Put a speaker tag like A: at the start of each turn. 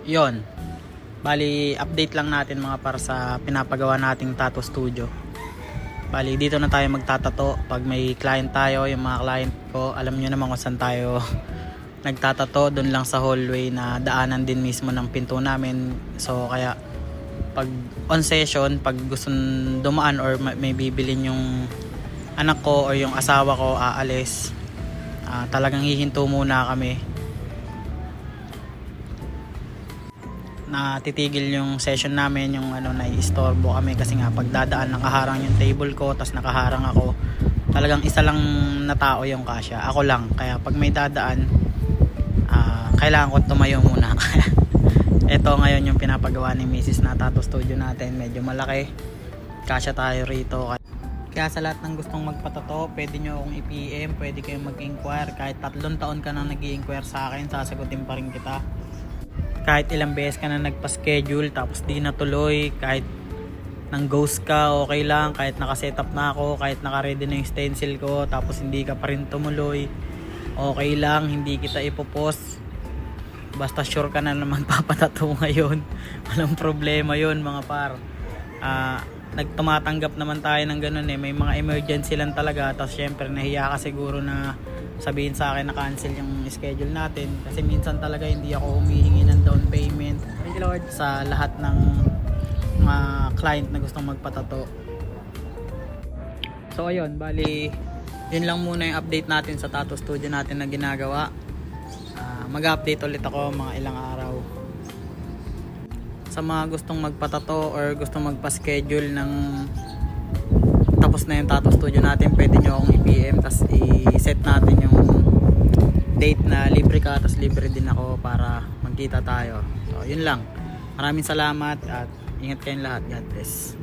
A: Yon. Bali, update lang natin mga para sa pinapagawa nating tattoo studio. Bali, dito na tayo magtatato. Pag may client tayo, yung mga client ko, alam nyo naman kung saan tayo nagtatato. Doon lang sa hallway na daanan din mismo ng pinto namin. So, kaya pag on session, pag gusto dumaan or may bibilin yung anak ko or yung asawa ko aalis, talagang hihinto muna kami na titigil yung session namin, yung naiistorbo kami kasi nga pag dadaan nakaharang yung table ko, tas nakaharang ako, talagang isa lang na tao yung kasya, ako lang, kaya pag may dadaan kailangan ko tumayo muna. Ito ngayon yung pinapagawa ni Mrs. na tattoo studio natin, medyo malaki, kasya tayo rito. Kaya sa lahat ng gustong magpatato, pwede nyo akong i-PM, pwede kayong mag-inquire. Kahit 3 taon ka na nag-i-inquire sa akin, sasagutin pa rin kita. Kahit ilang beses ka na nagpa-schedule tapos di natuloy, kahit nang ghost ka, okay lang. Kahit naka-setup na ako, kahit naka-ready na yung stencil ko tapos hindi ka pa rin tumuloy, okay lang, hindi kita ipopost. Basta sure ka na magpapatato ngayon. Walang problema yun mga par. Nagtumatanggap naman tayo ng ganun eh. May mga emergency lang talaga. Tapos syempre nahiya ka siguro na sabihin sa akin na cancel yung schedule natin. Kasi minsan talaga hindi ako humihingi ng down payment. Thank you Lord. Sa lahat ng mga client na gustong magpatato. So ayun, bali yun lang muna yung update natin sa tattoo studio natin na ginagawa. Mag-update ulit ako mga ilang araw. Sa mga gustong magpatato or gustong magpa-schedule ng tapos na yung tattoo studio natin, pwede nyo akong i-PM tapos i-set natin yung date na libre ka tapos libre din ako para magkita tayo. So yun lang. Maraming salamat at ingat kayong lahat. God bless.